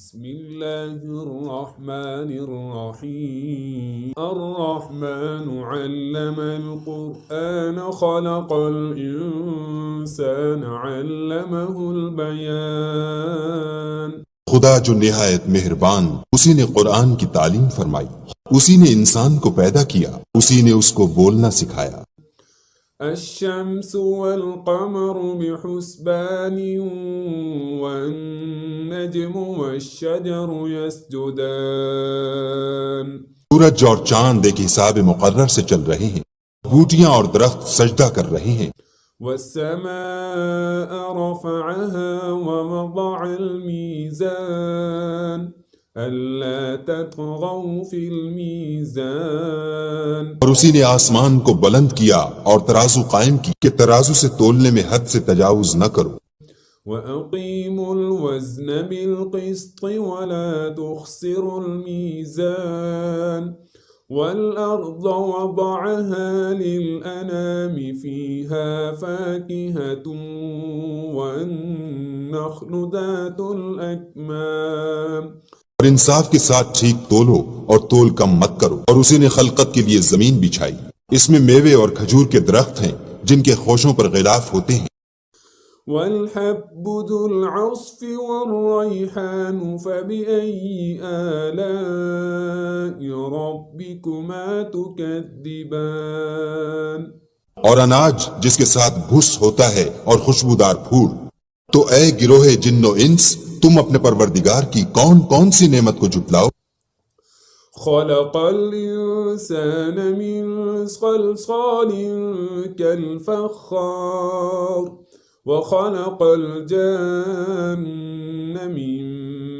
بسم الله الرحمن الرحيم الرحمن علم القرآن خلق الإنسان علمه البيان خدا جو نہایت مہربان، اسی نے قرآن کی تعلیم فرمائی، اسی نے انسان کو پیدا کیا، اسی نے اس کو بولنا سکھایا۔ الشمس والقمر بحسبان والنجم والشجر يسجدان سورج اور چاند ایک حساب مقرر سے چل رہے ہیں، بوٹیاں اور درخت سجدہ کر رہے ہیں۔ والسماء رفعها ووضع الميزان ألا تطغوا في الميزان اور اسی نے آسمان کو بلند کیا اور ترازو قائم کی کہ ترازو سے تولنے میں حد سے تجاوز نہ کرو۔ وأقيموا الوزن بالقسط ولا تخسروا الميزان والأرض وضعها للأنام فيها فاكهة والنخل ذات الأكمام اور انصاف کے ساتھ ٹھیک تولو اور تول کم مت کرو، اور اسی نے خلقت کے لیے زمین بچھائی، اس میں میوے اور کھجور کے درخت ہیں جن کے خوشوں پر غلاف ہوتے ہیں۔ والحب ذو العصف والريحان فبأي آلاء ربكما تكذبان اور اناج جس کے ساتھ گھس ہوتا ہے اور خوشبودار پھول، تو اے گروہ جن و انس، تم اپنے پروردگار کی کون کون سی نعمت کو جھٹلاؤ۔ خلق الإنسان من صلصال كالفخار وخلق الجن من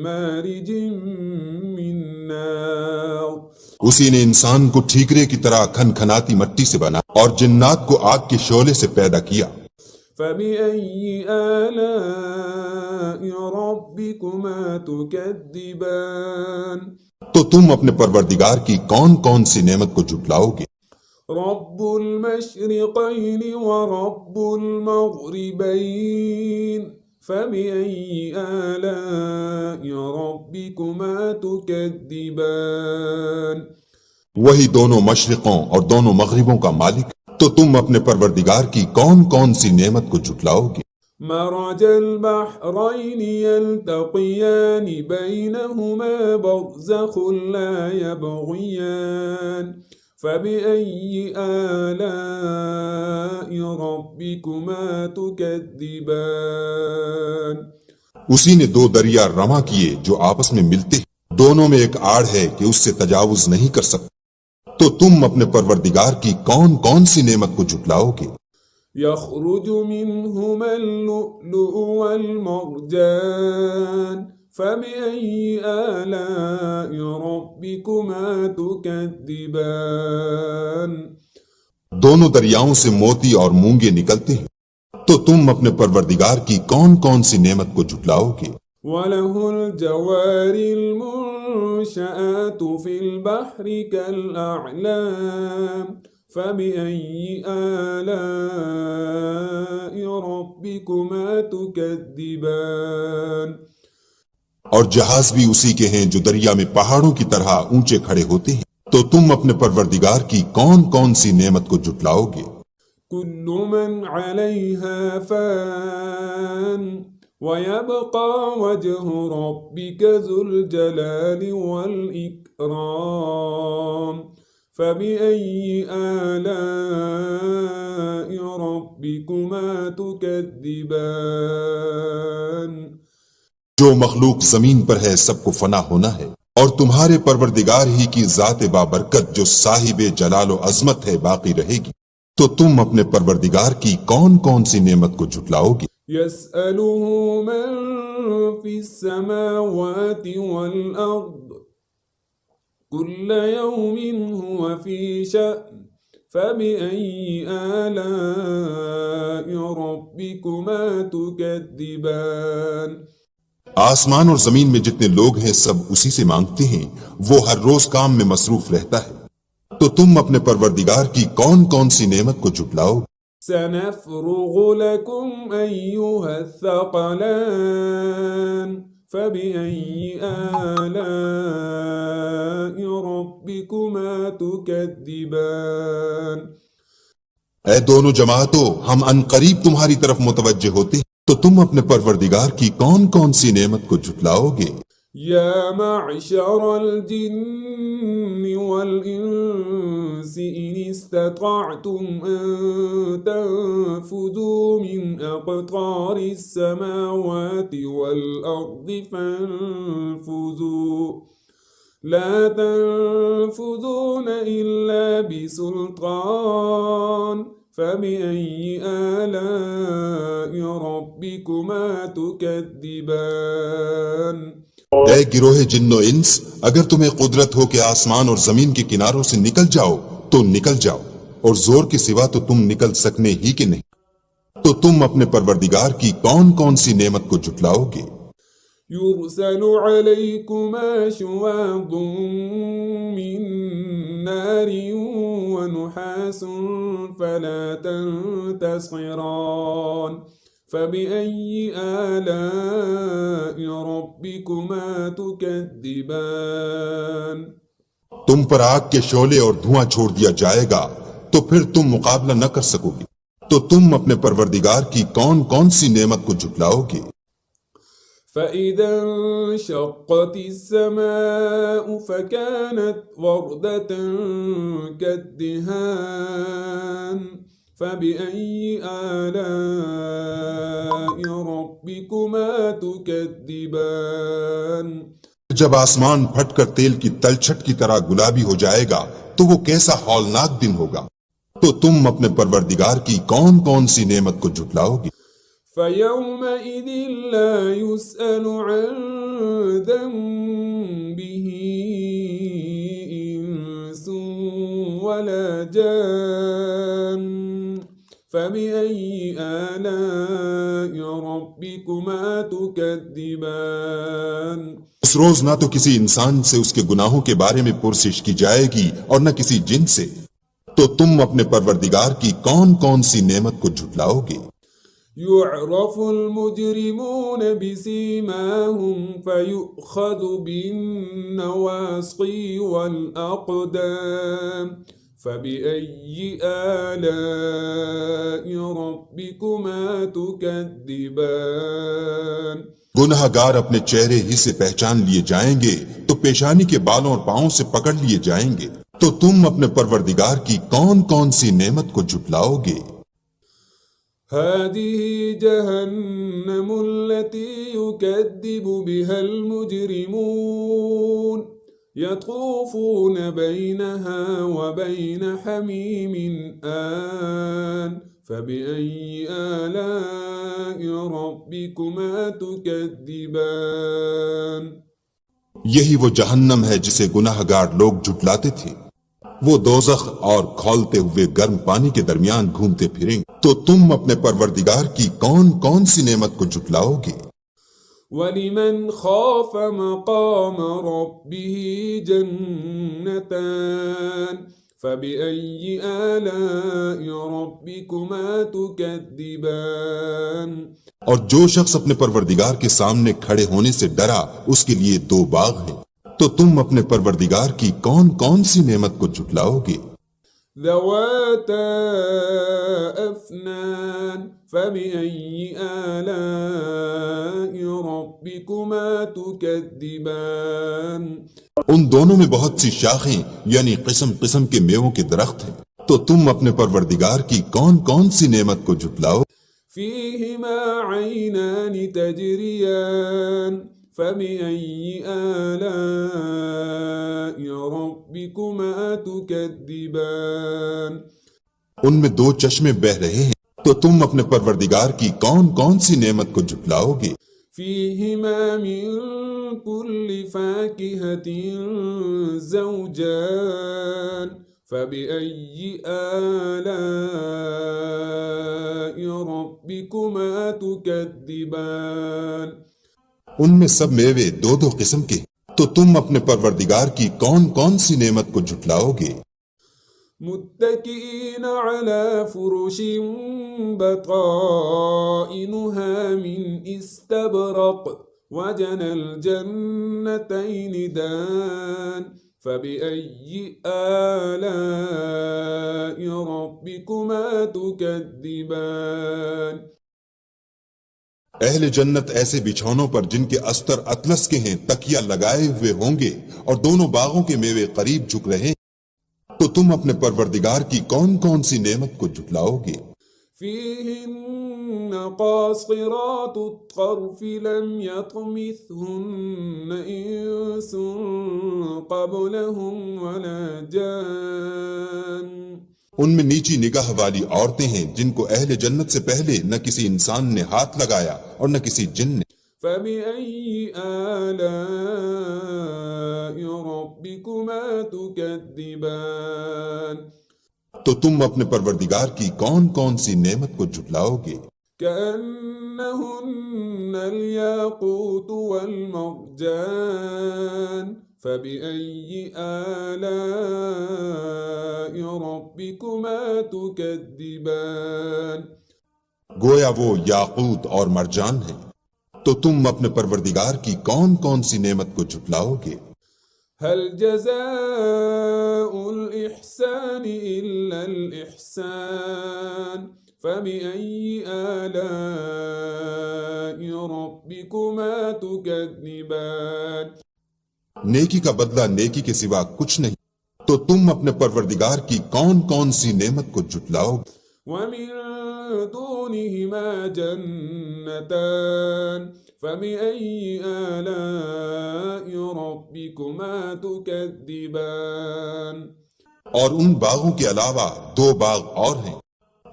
مارج من نار اسی نے انسان کو ٹھیکرے کی طرح کھن کھناتی مٹی سے بنا اور جنات کو آگ کے شعلے سے پیدا کیا۔ فبأي آلاء ربكما تكذبان تو تم اپنے پروردگار کی کون کون سی نعمت کو جھٹلاؤ گے؟ رب المشرقين ورب المغربين فبأي آلاء ربكما تكذبان وہی دونوں مشرقوں اور دونوں مغربوں کا مالک، تو تم اپنے پروردگار کی کون کون سی نعمت کو جھٹلاؤ گے؟ مرج البحرين يلتقيان بينهما برزخ لا يبغيان فبأي آلاء ربكما تكذبان اسی نے دو دریا رواں کیے جو آپس میں ملتے ہیں، دونوں میں ایک آڑ ہے کہ اس سے تجاوز نہیں کر سکتے، تو تم اپنے پروردگار کی کون کون سی نعمت کو جھٹلاؤ گے؟ يخرج منهما اللؤلؤ والمرجان فبأي آلاء ربكما تكذبان دونوں دریاؤں سے موتی اور مونگے نکلتے ہیں، تو تم اپنے پروردگار کی کون کون سی نعمت کو جھٹلاؤ گے؟ وله الجوار المنشآت في البحر كالأعلام فبأي آلاء ربكما تكذبان اور جہاز بھی اسی کے ہیں جو دریا میں پہاڑوں کی طرح اونچے کھڑے ہوتے ہیں، تو تم اپنے پروردگار کی کون کون سی نعمت کو جھٹلاؤ گے؟ كل من عليها فان ويبقى وجه ربك ذو الجلال والإكرام فبأي آلاء ربكما تكذبان جو مخلوق زمین پر ہے سب کو فنا ہونا ہے، اور تمہارے پروردگار ہی کی ذات بابرکت جو صاحب جلال و عظمت ہے باقی رہے گی، تو تم اپنے پروردگار کی کون کون سی نعمت کو جھٹلاؤ گے؟ يسأله من في السماوات والأرض كل يوم هو في شأن فبأي آلاء ربكما تكذبان آسمان اور زمین میں جتنے لوگ ہیں سب اسی سے مانگتے ہیں، وہ ہر روز کام میں مصروف رہتا ہے، تو تم اپنے پروردگار کی کون کون سی نعمت کو جھٹلاؤ؟ سنفرغ لكم أيها الثقلان فبأي آلاء ربكما تكذبان اے دونوں جماعتوں، ہم ان قریب تمہاری طرف متوجہ ہوتے ہیں، تو تم اپنے پروردگار کی کون کون سی نعمت کو جھٹلاؤ گے؟ يا معشر الجن والإنس إن استطعتم أن تنفذوا من أقطار السماوات والأرض فانفذوا لا تنفذون إلا بسلطان فبأي آلاء ربكما تكذبان اے گروہ جن و انس، اگر تمہیں قدرت ہو کہ آسمان اور زمین کے کناروں سے نکل جاؤ تو نکل جاؤ، اور زور کے سوا تو تم نکل سکنے ہی کہ نہیں، تو تم اپنے پروردگار کی کون کون سی نعمت کو جھٹلاؤ گے؟ يرسل عليكما شواظ من نار ونحاس فلا تنتصران فبأي آلاء ربكما تكذبان تم پر آگ کے شعلے اور دھواں چھوڑ دیا جائے گا تو پھر تم مقابلہ نہ کر سکو گے، تو تم اپنے پروردگار کی کون کون سی نعمت کو جھٹلاؤ گے؟ فإذا انشقت السماء فكانت وردة كالدهان فبأي آلاء ربكما تكذبان جب آسمان پھٹ کر تیل کی تلچھٹ کی طرح گلابی ہو جائے گا تو وہ کیسا ہولناک دن ہوگا، تو تم اپنے پروردگار کی کون کون سی نعمت کو جھٹلاؤ گے؟ فيومئذ لا يسأل عن ذنبه إنس ولا جان فبأي آلاء ربكما تكذبان اس روز نہ تو کسی انسان سے اس کے گناہوں کے بارے میں پرسش کی جائے گی اور نہ کسی جن سے، تو تم اپنے پروردگار کی کون کون سی نعمت کو جھٹلاؤ گے؟ يعرف المجرمون بسيماهم فيؤخذ بالنواصي والأقدام فبأي آلاء ربكما تكذبان گناہ گار اپنے چہرے ہی سے پہچان لیے جائیں گے تو پیشانی کے بالوں اور پاؤں سے پکڑ لیے جائیں گے، تو تم اپنے پروردگار کی کون کون سی نعمت کو جھٹلاؤ گے؟ هذه جهنم التي يكذب بها المجرمون يطوفون بينها وبين حميم آن فبأي آلاء ربكما تكذبان یہی وہ جہنم ہے جسے گناہ گار لوگ جھٹلاتے تھے، وہ دوزخ اور کھولتے ہوئے گرم پانی کے درمیان گھومتے پھریں، تو تم اپنے پروردگار کی کون کون سی نعمت کو جھٹلاؤ گے؟ وَلِمَنْ خَافَ مَقَامَ رَبِّهِ جَنَّتَانِ فَبِأَيِّ آلَاءِ رَبِّكُمَا تُكَذِّبَانِ اور جو شخص اپنے پروردگار کے سامنے کھڑے ہونے سے ڈرا، اس کے لیے دو باغ ہیں، تو تم اپنے پروردگار کی کون کون سی نعمت کو جھٹلاؤ گے؟ ذواتا أفنان فبأي آلاء ربكما تكذبان ان دونوں میں بہت سی شاخیں یعنی قسم قسم کے میووں کے درخت ہیں، تو تم اپنے پروردگار کی کون کون سی نعمت کو جھٹلاؤ؟ فيهما عينان تجريان فبأي آلاء ربكما تكذبان ان میں دو چشمے بہ رہے ہیں، تو تم اپنے پروردگار کی کون کون سی نعمت کو جھٹلاؤ گے؟ فيهما من كل فاكهة زوجان فبأي آلاء ربكما تكذبان ان میں سب میوے دو دو قسم کے، تو تم اپنے پروردگار کی کون کون سی نعمت کو جھٹلاؤ گے؟ متكئين على فرش بطائنها من استبرق وجنى الجنتين دان فبأي آلاء ربكما تكذبان اہل جنت ایسے بچھونوں پر جن کے استر اطلس کے ہیں تکیہ لگائے ہوئے ہوں گے اور دونوں باغوں کے میوے قریب جھک رہے ہیں، تو تم اپنے پروردگار کی کون کون سی نعمت کو جھٹلاؤ گے؟ فيهن قاصرات الطرف لم يطمثهن إنس قبلهم ولا جان ان میں نیچی نگاہ والی عورتیں ہیں جن کو اہل جنت سے پہلے نہ کسی انسان نے ہاتھ لگایا اور نہ کسی جن نے۔ فبأي آلاء ربكما تكذبان تو تم اپنے پروردگار کی کون کون سی نعمت کو جھٹلاؤ گے؟ كأنهن الياقوت والمرجان فبأي آلاء ربكما تكذبان گویا وہ یاقوت اور مرجان ہیں، تو تم اپنے پروردگار کی کون کون سی نعمت کو جھٹلاؤ گے؟ هل جزاء الإحسان إلا الإحسان فبأي آلاء ربكما تكذبان نیکی کا بدلہ نیکی کے سوا کچھ نہیں، تو تم اپنے پروردگار کی کون کون سی نعمت کو جھٹلاؤ گے؟ ومن دونهما جنتان فبأي آلاء ربكما تكذبان اور ان باغوں کے علاوہ دو باغ اور ہیں،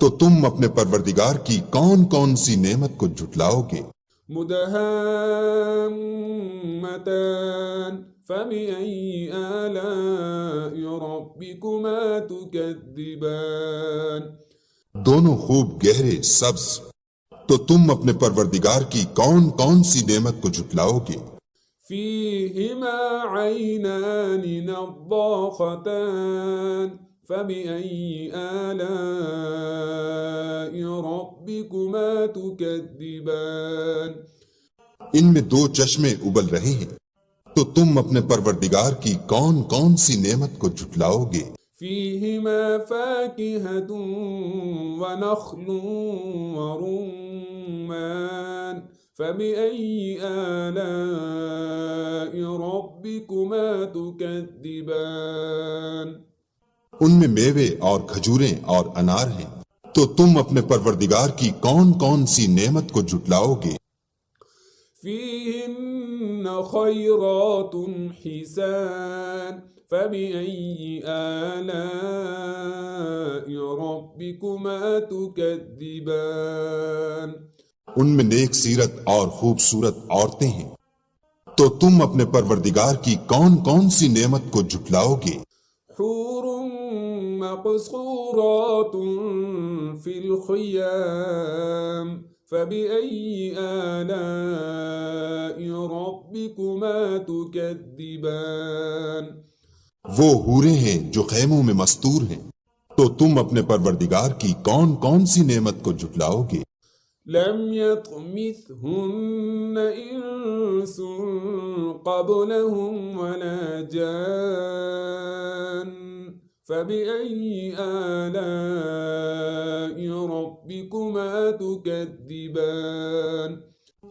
تو تم اپنے پروردگار کی کون کون سی نعمت کو جھٹلاؤ گے؟ مدهامتان فبأي آلاء ربكما تكذبان دونوں خوب گہرے سبز، تو تم اپنے پروردگار کی کون کون سی نعمت کو جھٹلاؤ گے؟ فيهما عينان نضاختان فبأي آلاء ربكما تكذبان ان میں دو چشمے ابل رہے ہیں، تو تم اپنے پروردگار کی کون کون سی نعمت کو جھٹلاؤ گے؟ فيهما فاكهة ونخل ورمان فبأي آلاء ربكما تكذبان ان میں میوے اور کھجوریں اور انار ہیں، تو تم اپنے پروردگار کی کون کون سی نعمت کو جھٹلاؤ گے؟ فيهن خيرات حسان فبأي آلاء ربكما تكذبان ان میں نیک سیرت اور خوبصورت عورتیں ہیں، تو تم اپنے پروردگار کی کون کون سی نعمت کو جھٹلاؤ گے؟ حور مقصورات في الخيام فبأي آلاء ربكما تكذبان وہ حوریں ہیں جو خیموں میں مستور ہیں، تو تم اپنے پروردگار کی کون کون سی نعمت کو جھٹلاؤ گے؟ لم يطمثهن إنس قبلهم ولا جان فبأي آلاء ربكما تكذبان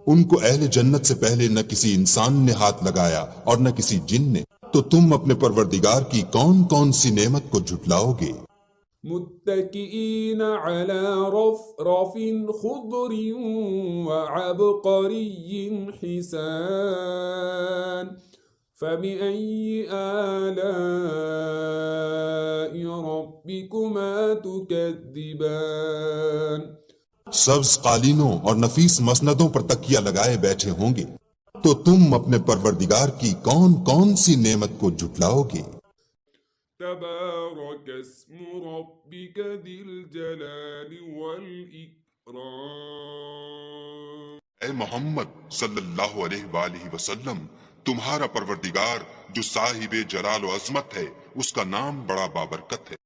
ان کو اہل جنت سے پہلے نہ کسی انسان نے ہاتھ لگایا اور نہ کسی جن نے، تو تم اپنے پروردگار کی کون کون سی نعمت کو جھٹلاؤ گے؟ متكئين على رفرف خضر وعبقري حسان فبأي آلاء ربكما تكذبان سبز قالینوں اور نفیس مسندوں پر تکیہ لگائے بیٹھے ہوں گے، تو تم اپنے پروردگار کی کون کون سی نعمت کو جھٹلاؤ گے؟ تبارك اسم ربك ذي الجلال والإكرام اے محمد صلی اللہ علیہ وآلہ وسلم، تمہارا پروردگار جو صاحب جلال و عظمت ہے، اس کا نام بڑا بابرکت ہے۔